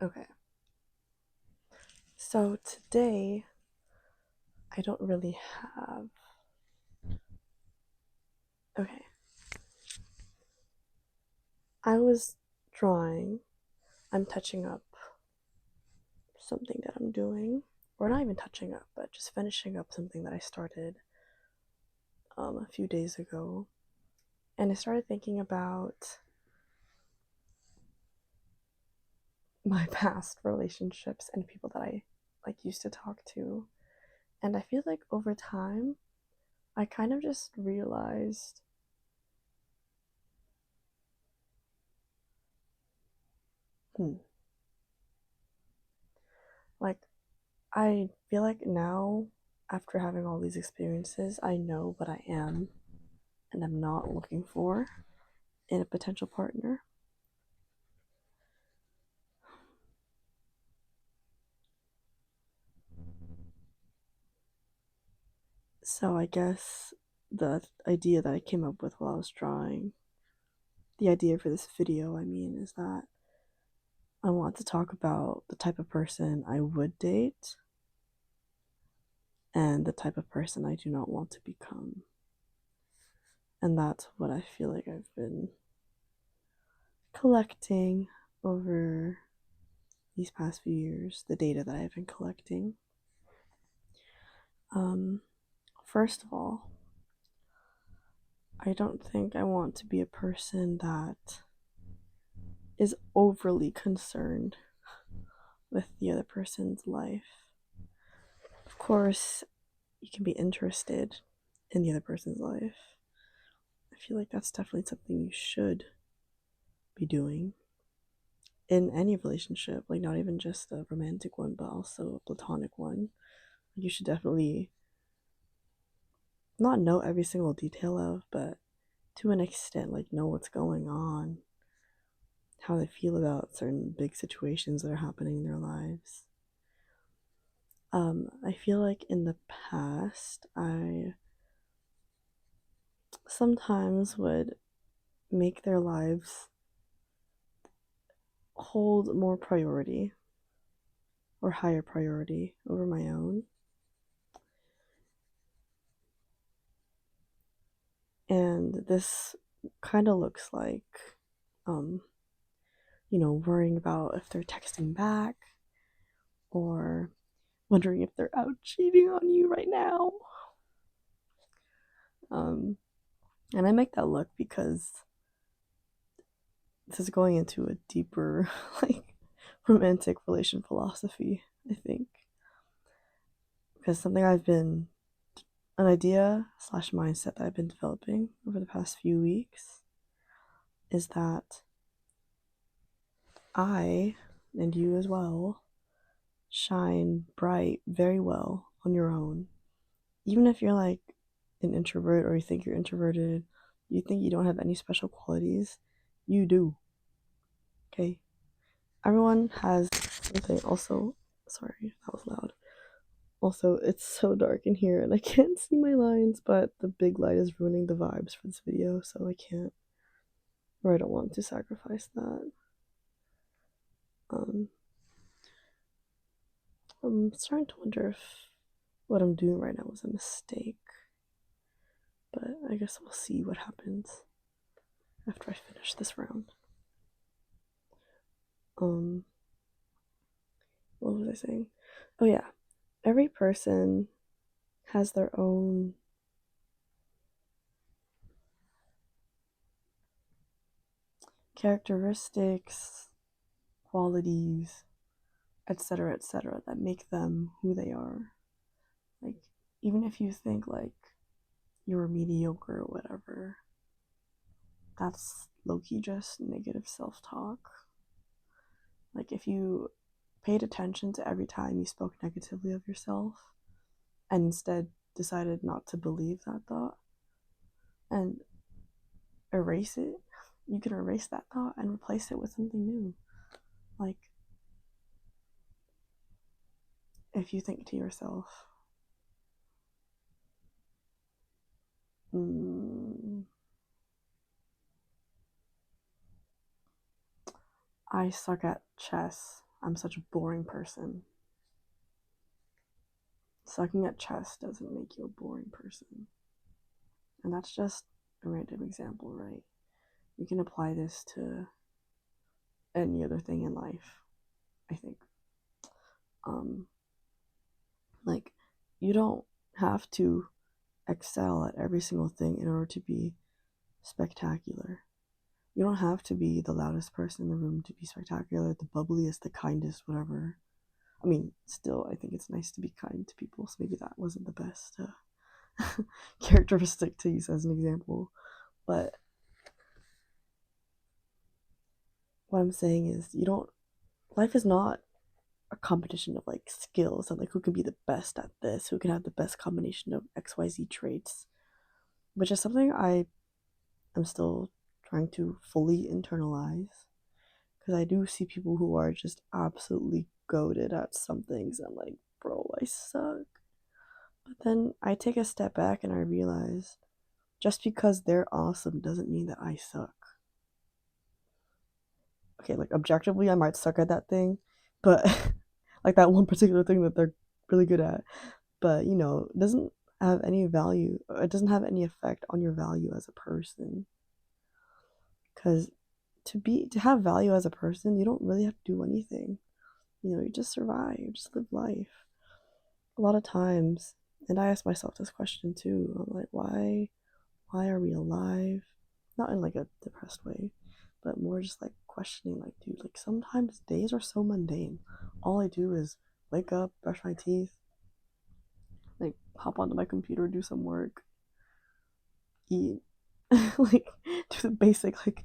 Okay, so today I don't really have. Okay, I was drawing. I'm touching up something that I'm doing, or not even touching up, but just finishing up something that I started a few days ago. And I started thinking about my past relationships and people that I used to talk to. And I feel like over time, I kind of just realized, hmm, like I feel like now, after having all these experiences, I know what I am and I'm not looking for in a potential partner. So I guess the idea that I came up with while I was drawing, the idea for this video, I mean, is that I want to talk about the type of person I would date and the type of person I do not want to become. And that's what I feel like I've been collecting over these past few years, the data that I've been collecting. Um, First of all, I don't think I want to be a person that is overly concerned with the other person's life. Of course, you can be interested in the other person's life. I feel like that's definitely something you should be doing in any relationship, like not even just a romantic one, but also a platonic one. You should definitely not know every single detail of, but to an extent, like know what's going on, how they feel about certain big situations that are happening in their lives. I feel like in the past, I sometimes would make their lives hold more priority or higher priority over my own. And this kind of looks like, um, worrying about if they're texting back or wondering if they're out cheating on you right now. Um, and I make that look because this is going into a deeper, like, romantic relation philosophy, I think. Because something an idea slash mindset that I've been developing over the past few weeks is that I, and you as well, shine bright very well on your own. Even if you're like an introvert or you think you're introverted, you think you don't have any special qualities, you do. Okay? Everyone has something. Also, sorry, that was loud. Also, it's so dark in here and I can't see my lines, but the big light is ruining the vibes for this video, so I can't, or I don't want to sacrifice that. Um, I'm starting to wonder if what I'm doing right now was a mistake, but I guess we'll see what happens after I finish this round. Um, what was I saying? Oh, yeah. Every person has their own characteristics, qualities, etc., that make them who they are. Like, even if you think like you're mediocre or whatever, that's low-key just negative self-talk. Like, if you paid attention to every time you spoke negatively of yourself and instead decided not to believe that thought and erase it, you can erase that thought and replace it with something new. Like, if you think to yourself, mm, I suck at chess. I'm such a boring person. Sucking at chess doesn't make you a boring person. And that's just a random example, right? You can apply this to any other thing in life, I think. Um, like, you don't have to excel at every single thing in order to be spectacular. You don't have to be the loudest person in the room to be spectacular, the bubbliest, the kindest, whatever. I mean, still, I think it's nice to be kind to people, so maybe that wasn't the best characteristic to use as an example. But what I'm saying is, life is not a competition of like skills and like who can be the best at this, who can have the best combination of XYZ traits, which is something I am still trying to fully internalize. Because I do see people who are just absolutely goated at some things. I'm like, bro, I suck. But then I take a step back and I realize just because they're awesome doesn't mean that I suck. Okay, like objectively, I might suck at that thing, but like that one particular thing that they're really good at. But it doesn't have any value. It doesn't have any effect on your value as a person. Because to have value as a person, you don't really have to do anything. You just survive, you just live life. A lot of times, and I ask myself this question too. I'm like, why are we alive? Not in like a depressed way, but more just like questioning, like, dude, like sometimes days are so mundane. All I do is wake up, brush my teeth, like hop onto my computer, do some work, eat, like do the basic like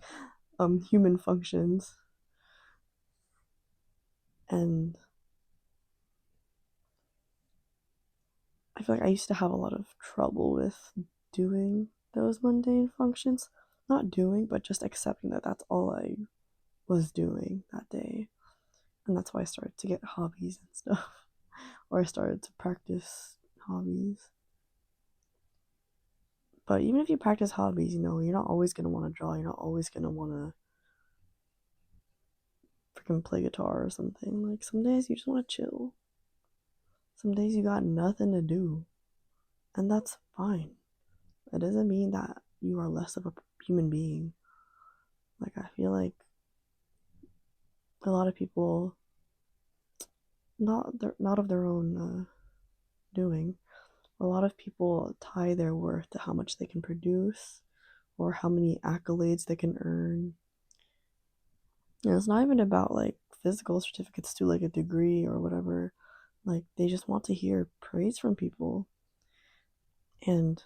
human functions. And I feel like I used to have a lot of trouble with doing those mundane functions. Not doing, but just accepting that that's all I was doing that day. And that's why I started to get hobbies and stuff. Or I started to practice hobbies. But even if you practice hobbies, you're not always going to want to draw. You're not always going to want to freaking play guitar or something. Like, some days you just want to chill. Some days you got nothing to do. And that's fine. It doesn't mean that you are less of a human being. Like, I feel like a lot of people, not of their own doing, a lot of people tie their worth to how much they can produce or how many accolades they can earn. And it's not even about like physical certificates to like a degree or whatever. Like, they just want to hear praise from people. And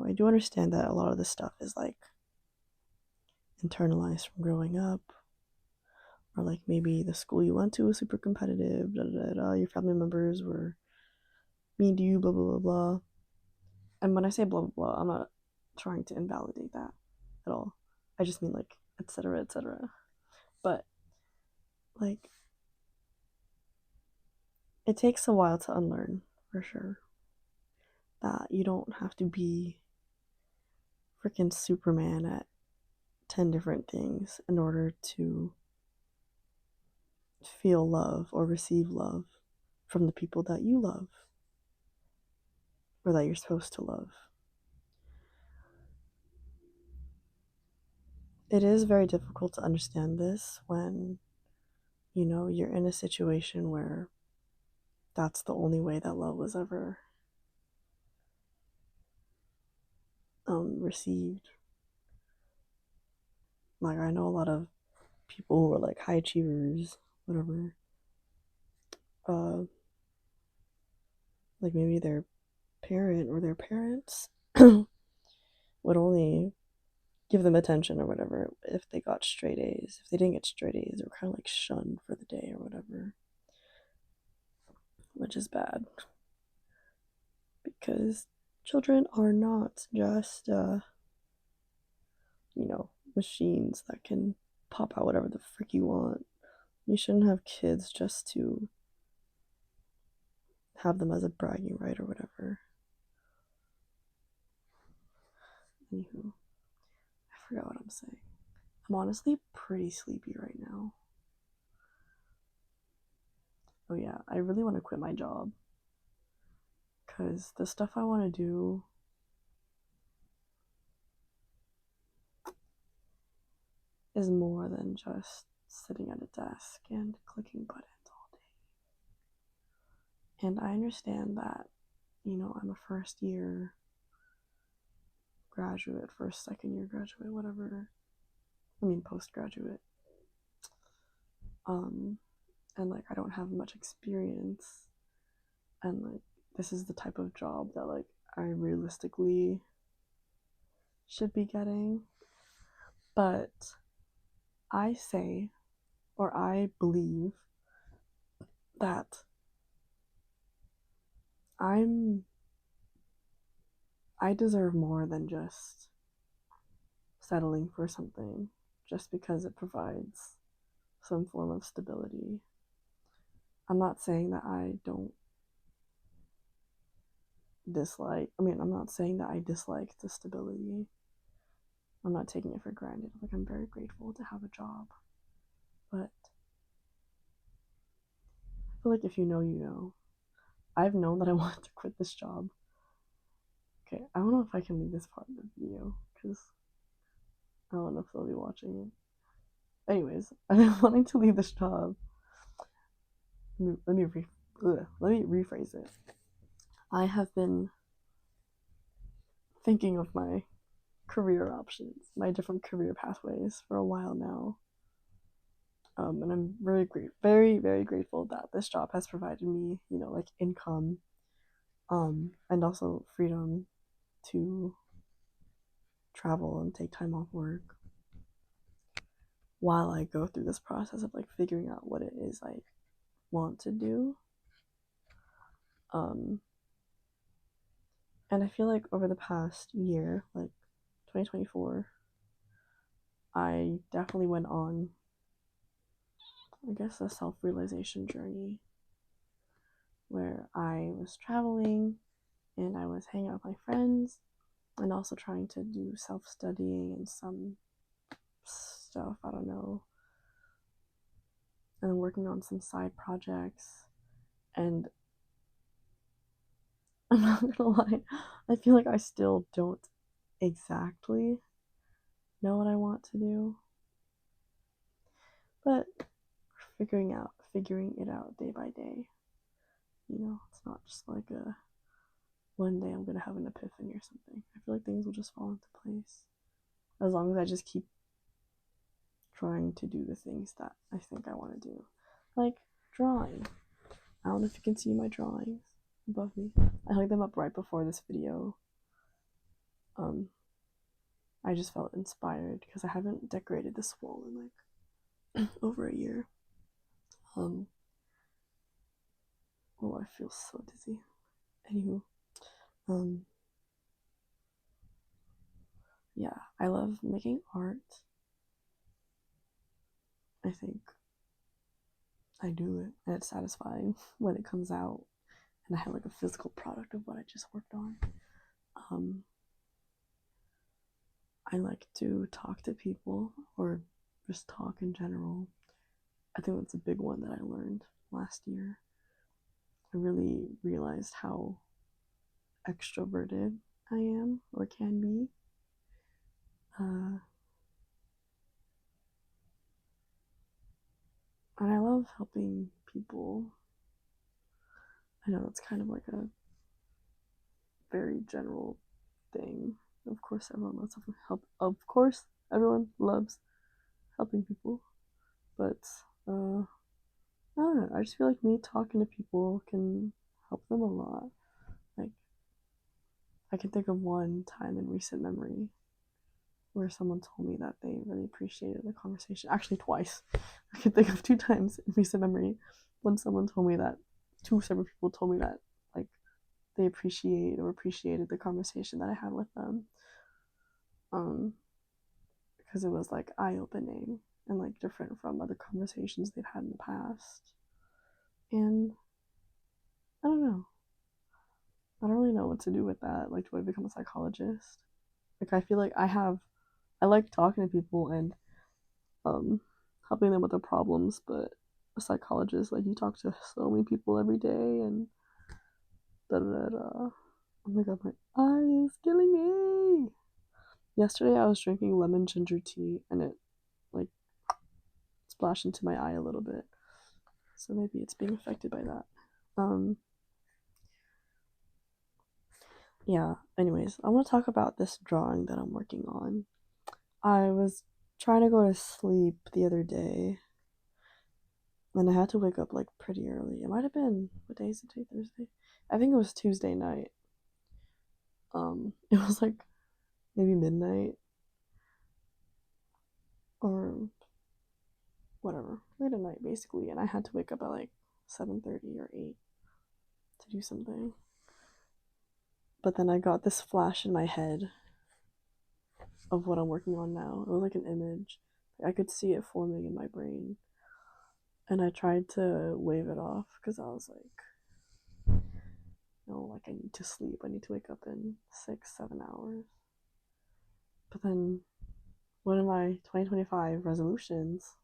I do understand that a lot of this stuff is like internalized from growing up, or like maybe the school you went to was super competitive, your family members were mean to you, blah blah blah blah. And when I say blah blah blah, I'm not trying to invalidate that at all. I just mean like etc etc. But like, it takes a while to unlearn, for sure, that you don't have to be freaking Superman at 10 different things in order to feel love or receive love from the people that you love or that you're supposed to love. It is very difficult to understand this when, you're in a situation where that's the only way that love was ever received. Like, I know a lot of people who are like high achievers, whatever. Like maybe their parent or their parents would only give them attention or whatever if they got straight A's. If they didn't get straight A's, they were kind of like shunned for the day or whatever, which is bad because children are not just machines that can pop out whatever the frick you want. You shouldn't have kids just to have them as a bragging right or whatever. Anywho, I forgot what I'm saying. I'm honestly pretty sleepy right now. oh yeah, I really want to quit my job because the stuff I want to do is more than just sitting at a desk and clicking buttons all day. And I understand that, I'm a first year graduate, second year graduate, whatever. I mean, postgraduate. And like, I don't have much experience. And like, this is the type of job that like I realistically should be getting. But I say, or I believe, that I deserve more than just settling for something just because it provides some form of stability. I'm not saying that I'm not saying that I dislike the stability. I'm not taking it for granted. Like, I'm very grateful to have a job. But I feel like if you know, you know. I've known that I want to quit this job. Okay, I don't know if I can leave this part of the video because I don't know if they'll be watching it. Anyways, I've been wanting to leave this job. Let me rephrase it. I have been thinking of my career options, my different career pathways for a while now. And I'm very, very grateful that this job has provided me, like income, and also freedom to travel and take time off work while I go through this process of like figuring out what it is I want to do. And I feel like over the past year, like 2024, I definitely went on, I guess, a self-realization journey where I was traveling and I was hanging out with my friends and also trying to do self-studying and some stuff, I don't know, and working on some side projects. And I'm not gonna lie, I feel like I still don't exactly know what I want to do, but figuring it out day by day. It's not just like one day I'm gonna have an epiphany or something. I feel like things will just fall into place as long as I just keep trying to do the things that I think I want to do, like drawing. I don't know if you can see my drawings above me. I hung them up right before this video. I just felt inspired because I haven't decorated this wall in like over a year. Oh, I feel so dizzy. Anywho, yeah, I love making art. I think I do it, and it's satisfying when it comes out, and I have like a physical product of what I just worked on. I like to talk to people or just talk in general. I think that's a big one that I learned last year. I really realized how extroverted I am or can be. And I love helping people. I know it's kind of like a very general thing. Of course, everyone loves help. Of course, everyone loves helping people. But I don't know. I just feel like me talking to people can help them a lot. Like, I can think of one time in recent memory where someone told me that they really appreciated the conversation. Actually, twice. I can think of 2 times in recent memory when someone told me that, 2 separate people told me that, like, they appreciated the conversation that I had with them. Because it was like eye-opening and like different from other conversations they've had in the past. And I don't know. I don't really know what to do with that. Like, do I become a psychologist? Like, I feel like I like talking to people and helping them with their problems, but a psychologist. Like, you talk to so many people every day, and da da da da. Oh my god, my eye is killing me. Yesterday I was drinking lemon ginger tea, and it like splashed into my eye a little bit. So maybe it's being affected by that. Yeah, anyways, I want to talk about this drawing that I'm working on. I was trying to go to sleep the other day, and I had to wake up like pretty early. It might have been, what day is it today? Thursday? I think it was Tuesday night. It was like maybe midnight or whatever, late at night basically, and I had to wake up at like 7:30 or 8 to do something. But then I got this flash in my head of what I'm working on now. It was like an image. I could see it forming in my brain. And I tried to wave it off because I was like, no, like I need to sleep. I need to wake up in 6, 7 hours. But then one of my 2025 resolutions,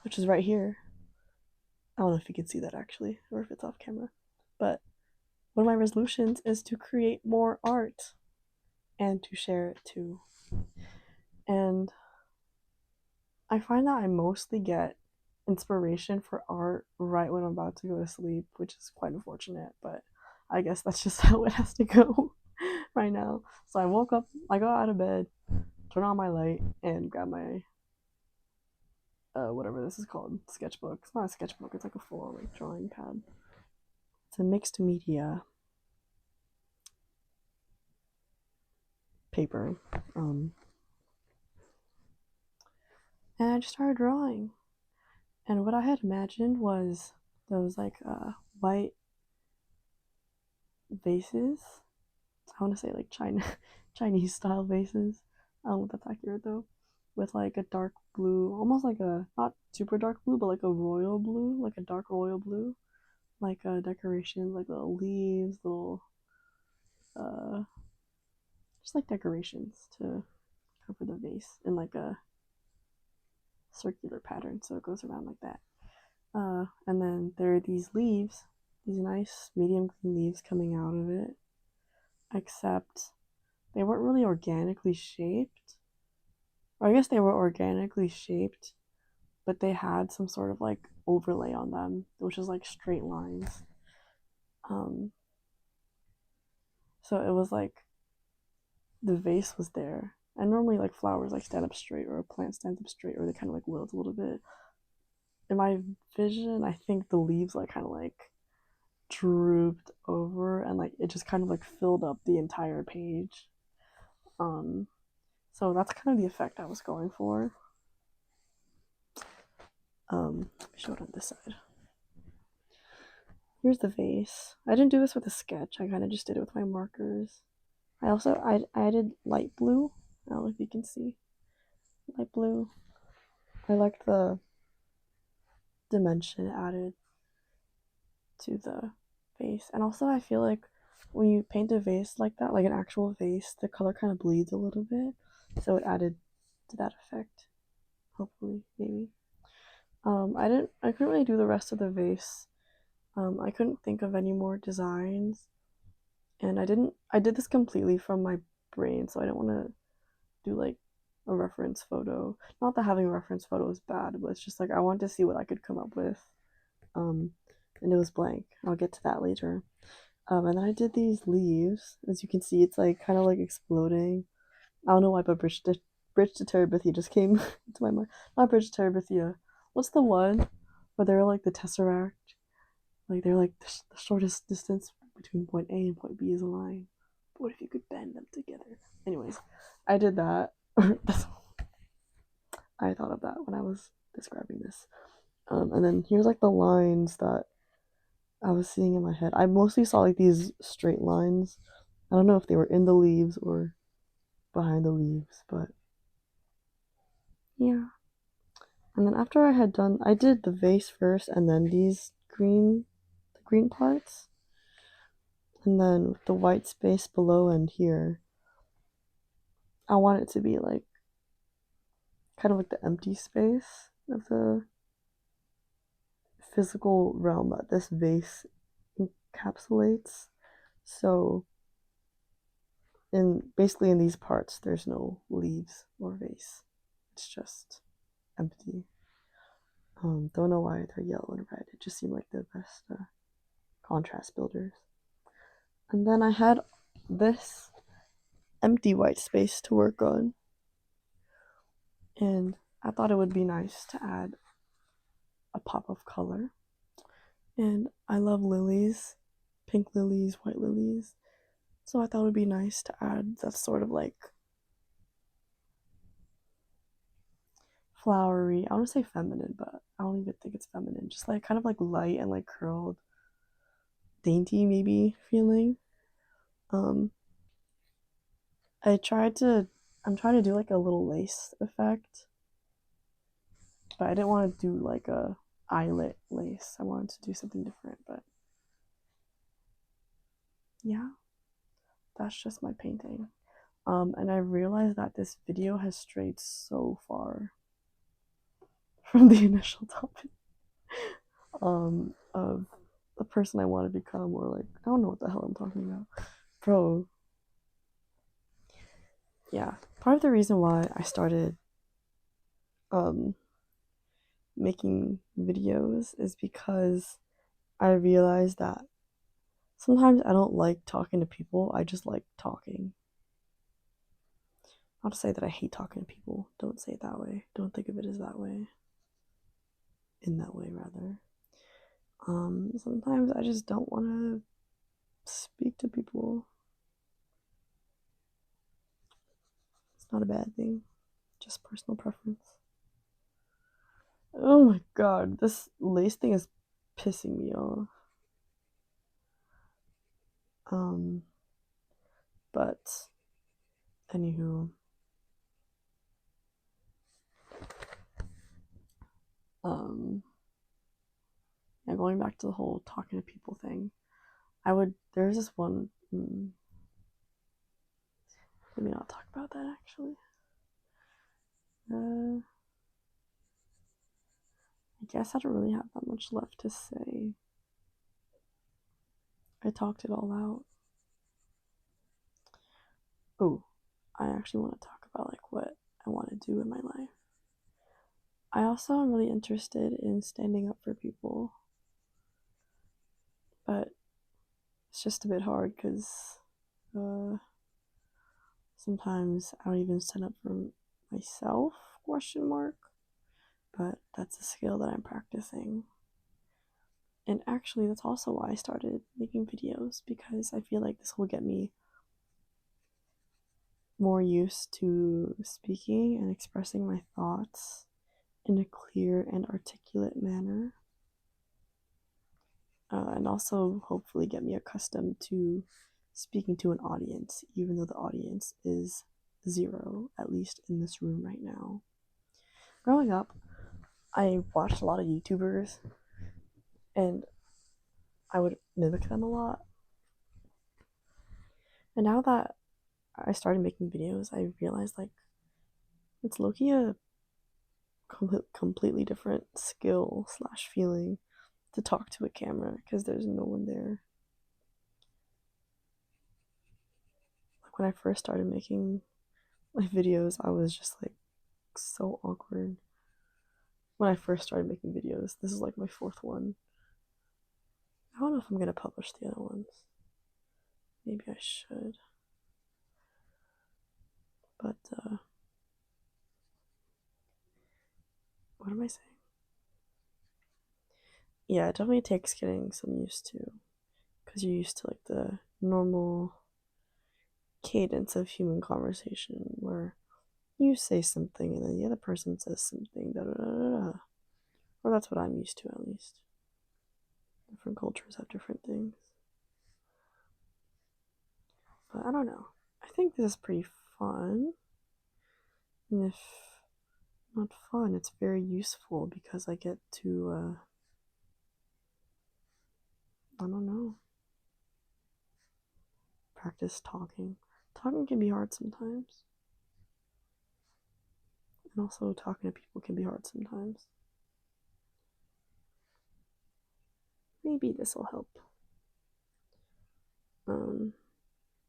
which is right here. I don't know if you can see that actually, or if it's off camera. But one of my resolutions is to create more art and to share it too. And I find that I mostly get inspiration for art right when I'm about to go to sleep, which is quite unfortunate, but I guess that's just how it has to go right now. So I woke up, I got out of bed, turned on my light, and grabbed my whatever this is called, sketchbook. It's not a sketchbook, it's like a full like drawing pad. It's a mixed media paper. And I just started drawing. And what I had imagined was those like white vases. I want to say like Chinese style vases. I don't know if that's accurate though. With like a dark blue, almost like a not super dark blue, but like a royal blue, like a dark royal blue, like decorations, like little leaves, little uh, just like decorations to cover the vase in like a circular pattern, so it goes around like that. And then there are these leaves, these nice medium green leaves coming out of it, except they weren't really organically shaped. Or I guess they were organically shaped, but they had some sort of like overlay on them, which is like straight lines. Um, so it was like the vase was there. And normally like flowers like stand up straight or a plant stands up straight or they kind of like wilt a little bit. In my vision, I think the leaves like kind of like drooped over and like it just kind of like filled up the entire page. Um, so that's kind of the effect I was going for. Let me show it on this side. Here's the vase. I didn't do this with a sketch. I kind of just did it with my markers. I added light blue. I don't know if you can see. Light blue. I liked the dimension added to the vase. And also I feel like when you paint a vase like that, like an actual vase, the color kind of bleeds a little bit. So it added to that effect. Hopefully, maybe. I couldn't really do the rest of the vase. I couldn't think of any more designs. And I did this completely from my brain, so I don't want to do like a reference photo. Not that having a reference photo is bad, but it's just like I wanted to see what I could come up with. And it was blank. I'll get to that later. And then I did these leaves. As you can see, it's like kind of like exploding. I don't know why, but Bridge to Terabithia just came to my mind. Not Bridge to Terabithia. What's the one where they're like the Tesseract? Like they're like the shortest distance between point A and point B is a line. But what if you could bend them together? Anyways, I did that. I thought of that when I was describing this. And then here's like the lines that I was seeing in my head. I mostly saw like these straight lines. I don't know if they were in the leaves or behind the leaves, but yeah. And then after I had done, I did the vase first, and then the green parts, and then the white space below and here. I want it to be like kind of like the empty space of the physical realm that this vase encapsulates. So basically in these parts there's no leaves or vase. It's just empty. Don't know why they're yellow and red. It just seemed like the best contrast builders. And then I had this empty white space to work on. And I thought it would be nice to add a pop of color. And I love lilies, pink lilies, white lilies. So I thought it would be nice to add that sort of like flowery, I want to say feminine, but I don't even think it's feminine. Just like kind of like light and like curled, dainty maybe feeling. Um, I'm trying to do like a little lace effect, but I didn't want to do like a eyelet lace. I wanted to do something different, but yeah, that's just my painting. And I realized that this video has strayed so far from the initial topic of the person I want to become, or like I don't know what the hell I'm talking about, bro. Yeah, part of the reason why I started um making videos is because I realized that sometimes I don't like talking to people. I just like talking. Not to say that I hate talking to people. Don't say it that way. Don't think of it as that way. In that way, rather. Sometimes I just don't want to speak to people. It's not a bad thing. Just personal preference. Oh my god, this lace thing is pissing me off. Um, but anywho, yeah, going back to the whole talking to people thing, there's this one, let me not talk about that actually. I guess I don't really have that much left to say. I talked it all out. Oh, I actually want to talk about like what I want to do in my life. I also am really interested in standing up for people, but it's just a bit hard because sometimes I don't even stand up for myself, question mark, but that's a skill that I'm practicing. And actually, that's also why I started making videos, because I feel like this will get me more used to speaking and expressing my thoughts in a clear and articulate manner. And also hopefully get me accustomed to speaking to an audience, even though the audience is zero, at least in this room right now. Growing up, I watched a lot of YouTubers and I would mimic them a lot. And now that I started making videos, I realized like it's low-key a completely different skill slash feeling to talk to a camera because there's no one there. Like when I first started making my videos, I was just like so awkward. When I first started making videos, this is like my fourth one. I don't know if I'm gonna publish the other ones. Maybe I should. But what am I saying? Yeah, it definitely takes getting some used to, because you're used to like the normal cadence of human conversation where you say something and then the other person says something, da da da da da. Or that's what I'm used to, at least. Different cultures have different things. But I don't know. I think this is pretty fun. And if not fun, it's very useful because I get to, I don't know, practice talking. Talking can be hard sometimes. And also, talking to people can be hard sometimes. Maybe this will help.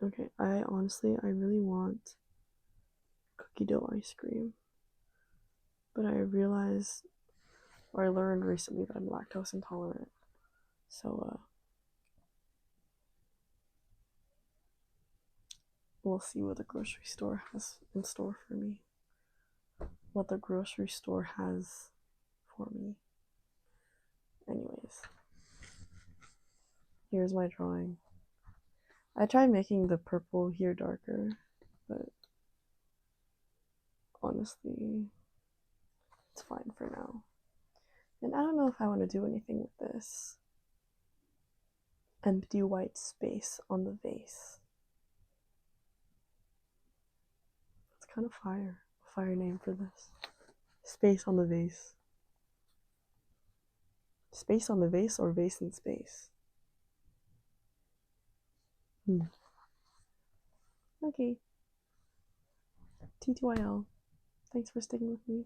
Okay, I really want cookie dough ice cream. But I realized, or I learned recently that I'm lactose intolerant. So, we'll see what the grocery store has in store for me. What the grocery store has for me. Anyways, here's my drawing. I tried making the purple here darker, but honestly, it's fine for now. And I don't know if I want to do anything with this empty white space on the vase. It's kind of fire name for this. Space on the vase. Space on the vase or vase in space? Okay. TTYL. Thanks for sticking with me.